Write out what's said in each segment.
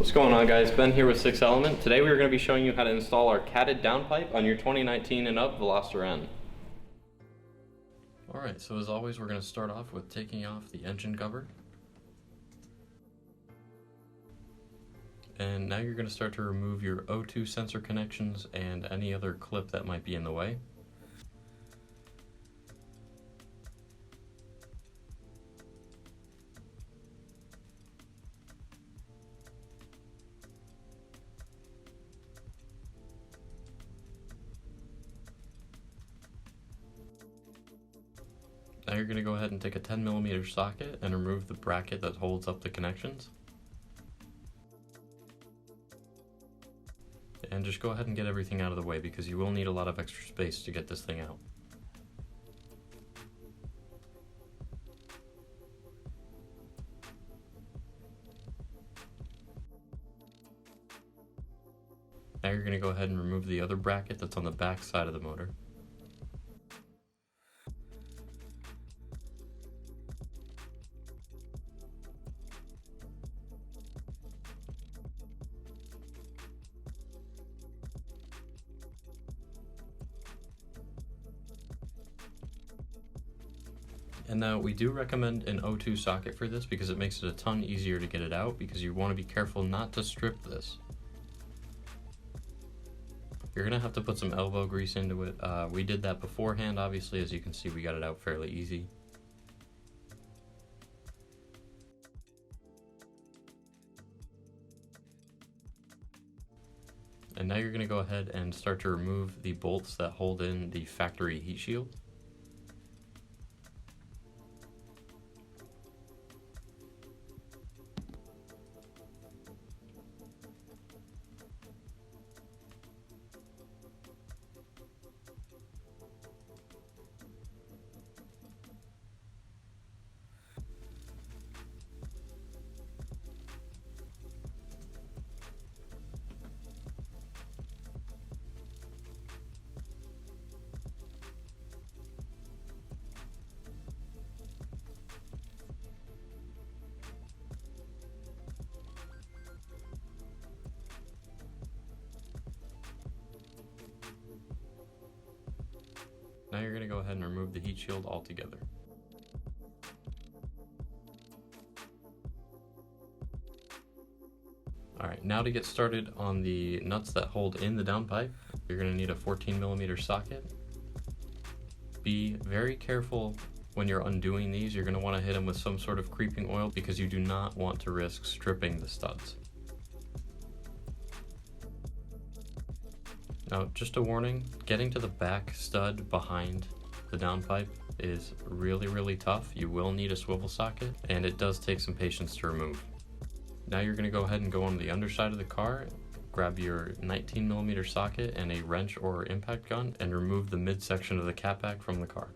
What's going on, guys? Ben here with 6 Element. Today we are going to be showing you how to install our catted downpipe on your 2019 and up Veloster N. Alright, so as always we're going to start off with taking off the engine cover. And now you're going to start to remove your O2 sensor connections and any other clip that might be in the way. Now you're going to go ahead and take a 10mm socket and remove the bracket that holds up the connections. And just go ahead and get everything out of the way because you will need a lot of extra space to get this thing out. Now you're going to go ahead and remove the other bracket that's on the back side of the motor. And now we do recommend an O2 socket for this because it makes it a ton easier to get it out, because you want to be careful not to strip this. You're going to have to put some elbow grease into it. We did that beforehand, obviously. As you can see, we got it out fairly easy. And now you're going to go ahead and start to remove the bolts that hold in the factory heat shield. Now you're going to go ahead and remove the heat shield altogether. Alright, now to get started on the nuts that hold in the downpipe, you're going to need a 14mm socket. Be very careful when you're undoing these. You're going to want to hit them with some sort of creeping oil because you do not want to risk stripping the studs. Now, just a warning, getting to the back stud behind the downpipe is really tough. You will need a swivel socket, and it does take some patience to remove. Now you're going to go ahead and go on the underside of the car, grab your 19mm socket and a wrench or impact gun, and remove the midsection of the catback from the car.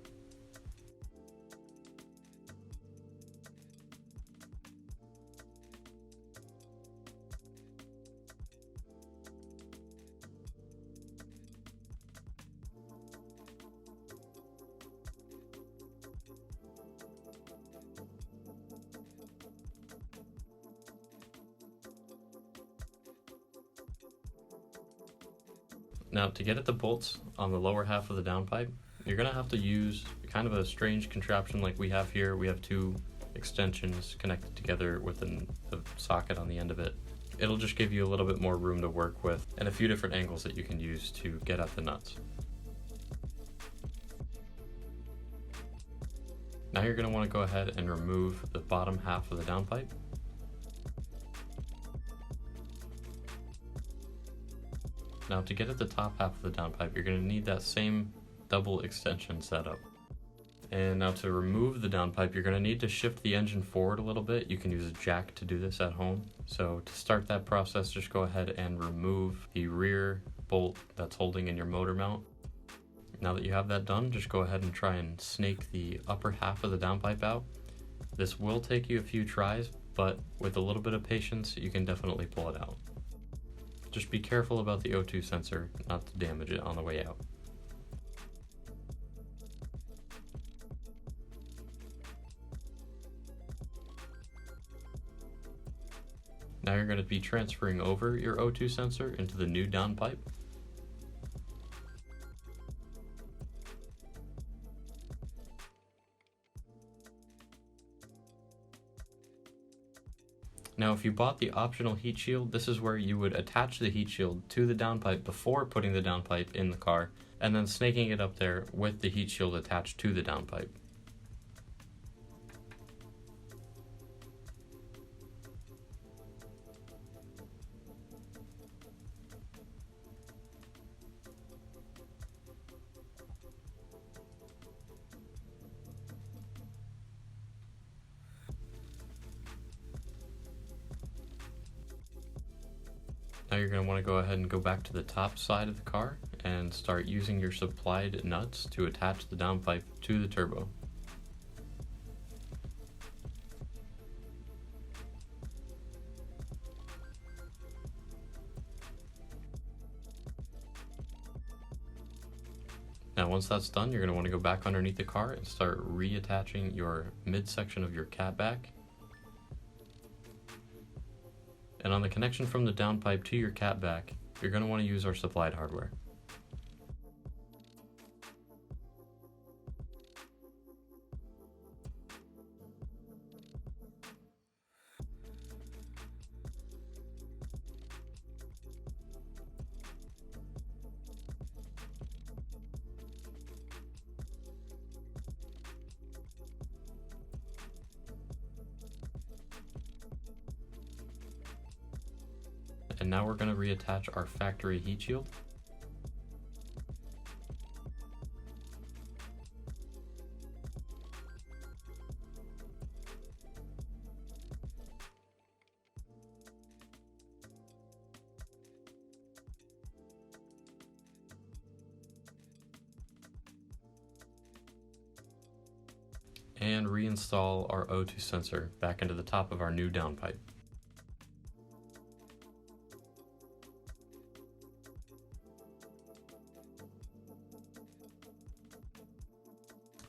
Now, to get at the bolts on the lower half of the downpipe, you're going to have to use kind of a strange contraption like we have here. We have two extensions connected together with a socket on the end of it. It'll just give you a little bit more room to work with and a few different angles that you can use to get at the nuts. Now you're going to want to go ahead and remove the bottom half of the downpipe. Now, to get at the top half of the downpipe, you're going to need that same double extension setup. And now to remove the downpipe, you're going to need to shift the engine forward a little bit. You can use a jack to do this at home. So to start that process, just go ahead and remove the rear bolt that's holding in your motor mount. Now that you have that done, just go ahead and try and snake the upper half of the downpipe out. This will take you a few tries, but with a little bit of patience, you can definitely pull it out. Just be careful about the O2 sensor, not to damage it on the way out. Now you're going to be transferring over your O2 sensor into the new downpipe. Now if you bought the optional heat shield, this is where you would attach the heat shield to the downpipe before putting the downpipe in the car, and then snaking it up there with the heat shield attached to the downpipe. Now you're going to want to go ahead and go back to the top side of the car and start using your supplied nuts to attach the downpipe to the turbo. Now once that's done, you're going to want to go back underneath the car and start reattaching your midsection of your catback. And on the connection from the downpipe to your catback, you're going to want to use our supplied hardware. And now we're going to reattach our factory heat shield. And reinstall our O2 sensor back into the top of our new downpipe.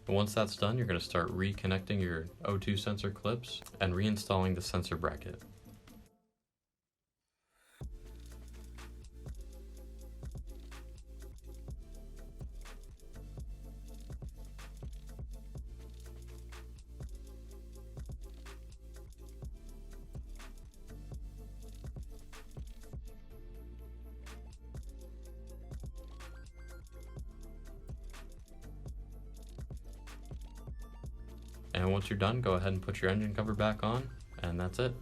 And once that's done, you're going to start reconnecting your O2 sensor clips and reinstalling the sensor bracket. And once you're done, go ahead and put your engine cover back on, and that's it.